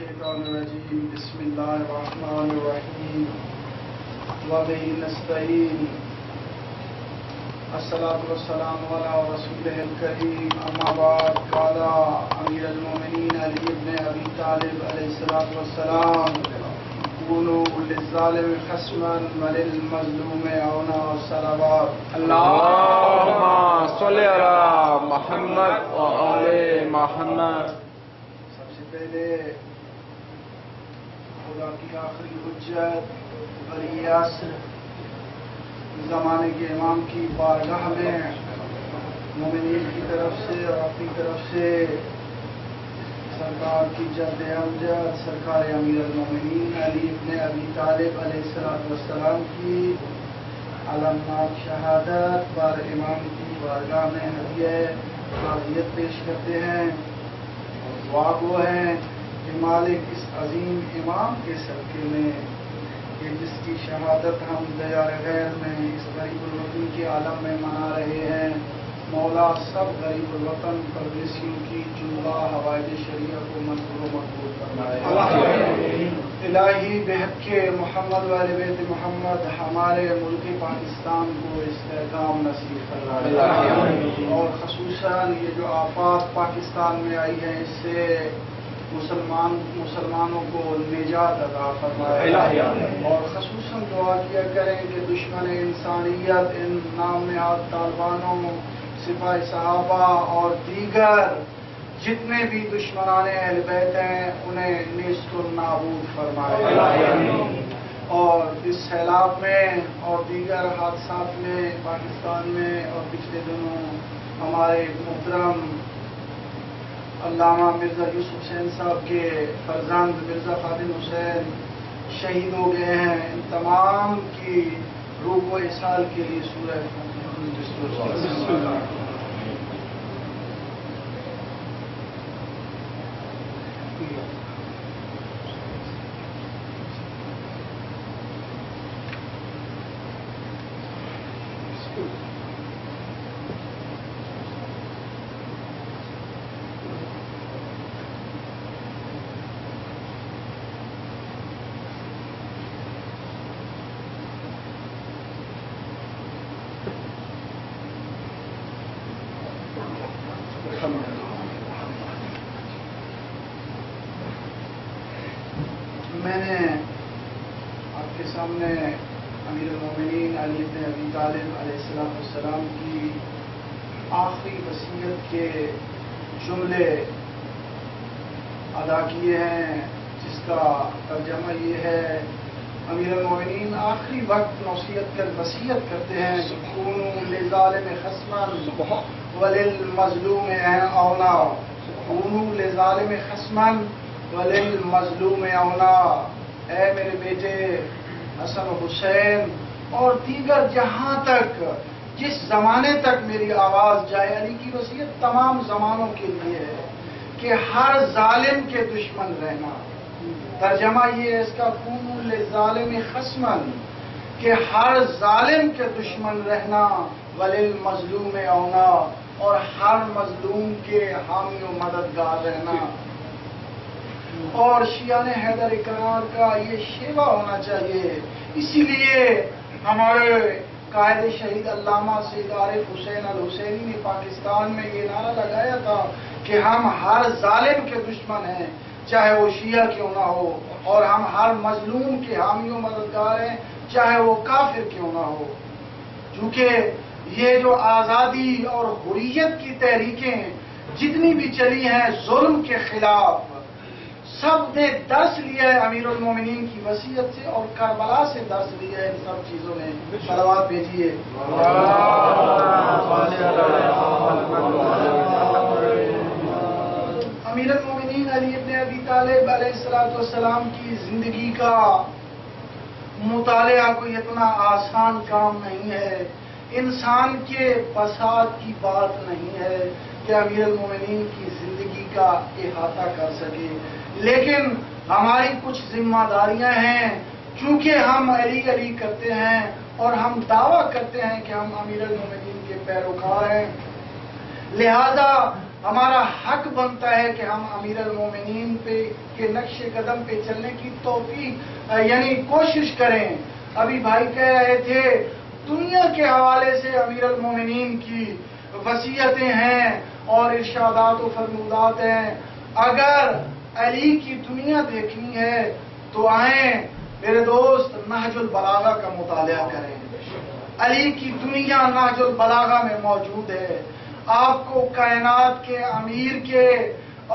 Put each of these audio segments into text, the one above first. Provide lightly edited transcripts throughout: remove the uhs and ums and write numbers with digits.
الشيطان الرجيم بسم الله الرحمن الرحيم وبه نستعين الصلاة والسلام على رسوله الكريم أما بعد قال أمير المؤمنين علي بن أبي طالب عليه الصلاة والسلام كونوا للظالم خصما وللمظلوم عونا والصلوات اللهم صل على محمد وآل محمد. سب سے پہلے خدا کی آخری حجت بری یاسر زمانے کے امام کی بارگاہ میں مومنین کی طرف سے اور اپنی طرف سے سرکار کی جد امجد سرکار امیر المومنین علی بن ابی طالب علیہ السلام کی علمناک شہادت بار امام کی بارگاہ میں ہدیہ تعزیت پیش کرتے ہیں. دعا گو ہیں کہ مالک اس عظیم امام کے صدقے میں کہ جس کی شہادت ہم دیار غیر میں اس غریب الوطن کے عالم میں منا رہے ہیں، مولا سب غریب الوطن پردیسیوں کی جملہ حوائج شریعہ کو منظور و مقبول فرمائے. الہی بحق کے محمد والے بیت محمد ہمارے ملک پاکستان کو استحکام نصیب فرمائے، اور خصوصاً یہ جو آفات پاکستان میں آئی ہے اس سے مسلمانوں کو نجات عطا فرمائے، اور خصوصاً دعا کیا کریں کہ دشمن انسانیت ان نام نہاد طالبانوں، سپاہی صحابہ اور دیگر جتنے بھی دشمنان اہل بیت ہیں انہیں نیست و نابود فرمائے، اور اس سیلاب میں اور دیگر حادثات میں پاکستان میں اور پچھلے دنوں ہمارے محترم علامہ مرزا یوسف حسین صاحب کے فرزند مرزا خادم حسین شہید ہو گئے ہیں، ان تمام کی روح و اصال کے لیے سورہ میں نے آپ کے سامنے امیر المومنین علی بن ابی طالب علیہ السلام کی آخری وصیت کے جملے ادا کیے ہیں، جس کا ترجمہ یہ ہے: امیر المومنین آخری وقت وصیت کرتے ہیں کہ کونوا للظالم خصما وللمظلوم عونا، کونوا للظالم خصما وللمظلوم عونا. اے میرے بیٹے حسن و حسین اور دیگر جہاں تک جس زمانے تک میری آواز جائے، علی کی وصیت تمام زمانوں کے لیے ہے کہ ہر ظالم کے دشمن رہنا. ترجمہ یہ ہے اس کا: کونوا للظالم خصما، کہ ہر ظالم کے دشمن رہنا، وللمظلوم عونا، اور ہر مظلوم کے حامی و مددگار رہنا. اور شیعان حیدر کرار کا یہ شیوا ہونا چاہیے. اسی لیے ہمارے قائد شہید علامہ سید عارف حسین الحسینی نے پاکستان میں یہ نعرہ لگایا تھا کہ ہم ہر ظالم کے دشمن ہیں چاہے وہ شیعہ کیوں نہ ہو، اور ہم ہر مظلوم کے حامی و مددگار ہیں چاہے وہ کافر کیوں نہ ہو. چونکہ یہ جو آزادی اور حریت کی تحریکیں جتنی بھی چلی ہیں ظلم کے خلاف، سب نے درس لیا ہے امیر المومنین کی وصیت سے، اور کربلا سے درس لیا ہے ان سب چیزوں نے. صلوات بھیجیے. امیر المومنین علی بن ابی طالب علیہ السلام کی زندگی کا مطالعہ کوئی اتنا آسان کام نہیں ہے، انسان کے فساد کی بات نہیں ہے کہ امیر المومنین کی زندگی کا احاطہ کر سکے، لیکن ہماری کچھ ذمہ داریاں ہیں. چونکہ ہم علی کرتے ہیں اور ہم دعویٰ کرتے ہیں کہ ہم امیر المومنین کے پیروکار ہیں، لہذا ہمارا حق بنتا ہے کہ ہم امیر المومنین کے نقش قدم پہ چلنے کی توفیق یعنی کوشش کریں. ابھی بھائی کہہ رہے تھے دنیا کے حوالے سے امیر المومنین کی وصیتیں ہیں اور ارشادات و فرمودات ہیں. اگر علی کی دنیا دیکھنی ہے تو آئیں میرے دوست نہج البلاغہ کا مطالعہ کریں. علی کی دنیا نہج البلاغہ میں موجود ہے. آپ کو کائنات کے امیر کے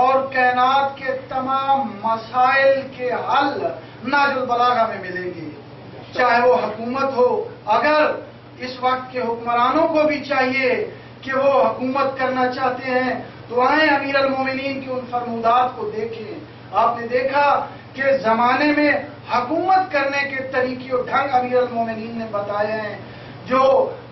اور کائنات کے تمام مسائل کے حل نہج البلاغہ میں ملیں گے. چاہے وہ حکومت ہو، اگر اس وقت کے حکمرانوں کو بھی چاہیے کہ وہ حکومت کرنا چاہتے ہیں تو آئیں امیر المومنین کی ان فرمودات کو دیکھیں. آپ نے دیکھا کہ زمانے میں حکومت کرنے کے طریقے اور ڈھنگ امیر المومنین نے بتائے ہیں. جو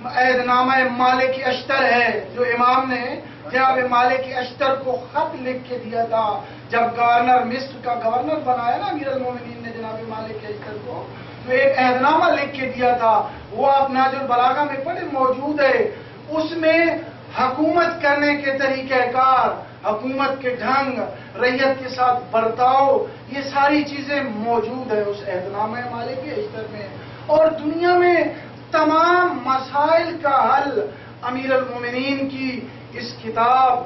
عہد نامہ مالک اشتر ہے، جو امام نے جناب مالک اشتر کو خط لکھ کے دیا تھا جب گورنر مصر کا گورنر بنایا نا امیر المومنین نے جناب مالک اشتر کو، تو ایک عہد نامہ لکھ کے دیا تھا. وہ آپ نہج البلاغہ میں پڑھے موجود ہے. اس میں حکومت کرنے کے طریقہ کار، حکومت کے ڈھنگ، رعیت کے ساتھ برتاؤ، یہ ساری چیزیں موجود ہے اس عہد نامہ مالک اشتر میں. اور دنیا میں تمام مسائل کا حل امیر المومنین کی اس کتاب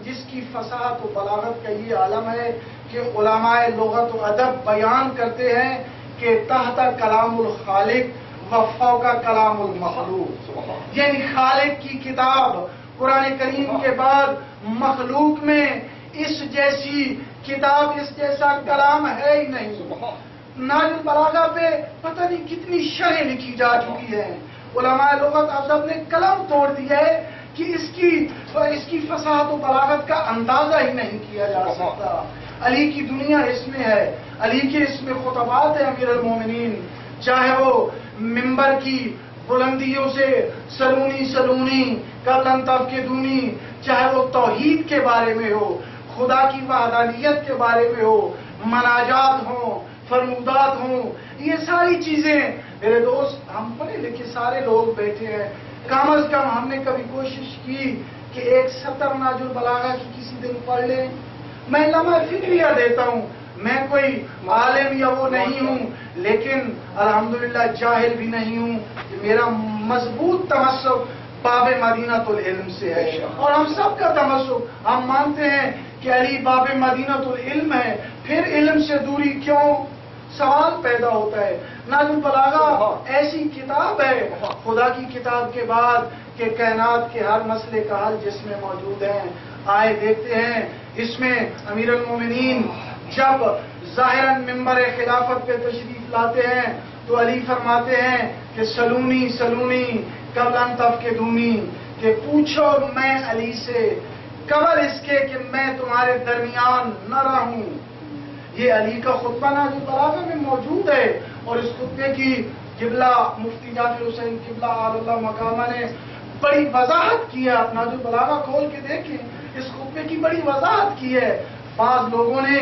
جس کی فصاحت و بلاغت کا یہ عالم ہے کہ علماء لغت و ادب بیان کرتے ہیں کہ تحت کلام الخالق و فوق کلام المخلوق، یعنی خالق کی کتاب قرآن کریم کے بعد مخلوق میں اس جیسی کتاب، اس جیسا کلام ہے ہی نہیں. نہج البلاغہ پہ پتہ نہیں کتنی شرح لکھی جا چکی ہیں. علماء لغت ادب نے قلم توڑ دیا ہے کہ اس کی فصاحت و بلاغت کا اندازہ ہی نہیں کیا جا سکتا. علی کی دنیا اس میں ہے، علی کے اس میں خطبات ہیں امیر المومنین، چاہے وہ ممبر کی بلندیوں سے سلونی سلونی قبل تفقدونی، چاہے وہ توحید کے بارے میں ہو، خدا کی وحدانیت کے بارے میں ہو، مناجات ہوں، فرمودات ہوں، یہ ساری چیزیں میرے دوست ہم پڑھے لکھے سارے لوگ بیٹھے ہیں. کم از کم ہم نے کبھی کوشش کی کہ ایک سطر نہج البلاغہ کی کسی دن پڑھ لیں. میں لمحہ فکریہ دیتا ہوں، میں کوئی عالم یا وہ نہیں ہوں، لیکن الحمدللہ جاہل بھی نہیں ہوں. میرا مضبوط تمسک باب مدینۃ العلم سے ہے اور ہم سب کا تمسک، ہم مانتے ہیں کہ علی باب مدینۃ العلم ہے. پھر علم سے دوری کیوں؟ سوال پیدا ہوتا ہے. نہج البلاغہ ایسی کتاب ہے خدا کی کتاب کے بعد کہ کائنات کے ہر مسئلے کا حل جس میں موجود ہے. آئے دیکھتے ہیں اس میں امیر المومنین جب ظاہراً ممبر خلافت پہ تشریف لاتے ہیں تو علی فرماتے ہیں کہ سلونی سلونی قبل ان تفقدونی، کہ پوچھو میں علی سے قبل اس کے کہ میں تمہارے درمیان نہ رہوں. یہ علی کا خطبہ نہج البلاغہ میں موجود ہے اور اس خطبے کی قبلہ مفتی جعفر حسین قبلہ آل اللہ مقامہ نے بڑی وضاحت کی ہے. آپ نہج البلاغہ کھول کے دیکھیں، اس خطبے کی بڑی وضاحت کی ہے. بعض لوگوں نے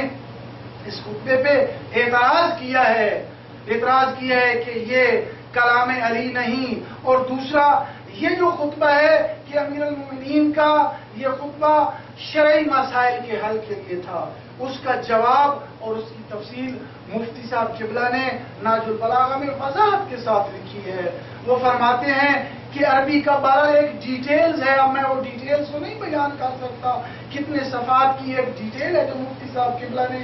اس خطبے پہ اعتراض کیا ہے کہ یہ کلام علی نہیں، اور دوسرا یہ جو خطبہ ہے کہ امیر المومنین کا یہ خطبہ شرعی مسائل کے حل کے لیے تھا. اس کا جواب اور اس کی تفصیل مفتی صاحب قبلہ نے نہج البلاغہ میں وضاحت کے ساتھ لکھی ہے. وہ فرماتے ہیں کہ عربی کا 12 ایک ڈیٹیلز ہے. اب میں وہ ڈیٹیلز کو نہیں بیان کر سکتا، کتنے صفحات کی ایک ڈیٹیل ہے جو مفتی صاحب قبلہ نے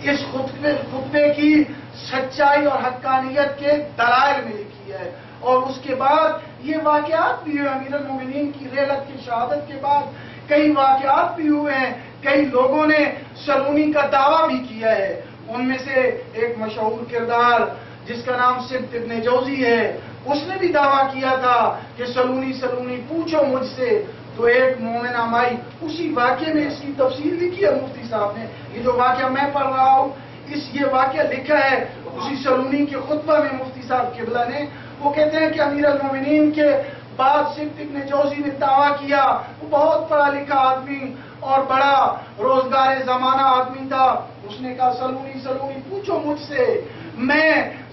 اس خطبے کی سچائی اور حقانیت کے دلائل میں لکھی ہے. اور اس کے بعد یہ واقعات بھی ہوئے امیر المومنین کی رحلت کی شہادت کے بعد کئی واقعات بھی ہوئے ہیں. کئی لوگوں نے سلونی کا دعویٰ بھی کیا ہے. ان میں سے ایک مشہور کردار جس کا نام سبت ابن جوزی ہے، اس نے بھی دعویٰ کیا تھا کہ سلونی سلونی پوچھو مجھ سے. تو ایک مومنہ مائی اسی واقعے میں اس کی تفصیل لکھی ہے مفتی صاحب نے. یہ جو واقعہ میں پڑھ رہا ہوں یہ واقعہ لکھا ہے اسی سلونی کے خطبہ میں مفتی صاحب قبلہ نے. وہ کہتے ہیں کہ امیر المومنین کے بعد سبت ابن جوزی نے دعویٰ کیا. وہ بہت پڑھا لکھا آدمی اور بڑا روزگار زمانہ آدمی تھا. اس نے کہا سلونی سلونی پوچھو مجھ سے، میں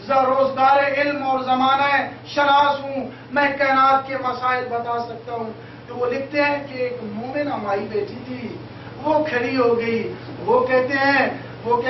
روزگار علم اور زمانہ شناس ہوں، میں کائنات کے مسائل بتا سکتا ہوں. تو وہ لکھتے ہیں کہ ایک مومن مائی بیٹی تھی، وہ کھڑی ہو گئی، وہ کہتے ہیں وہ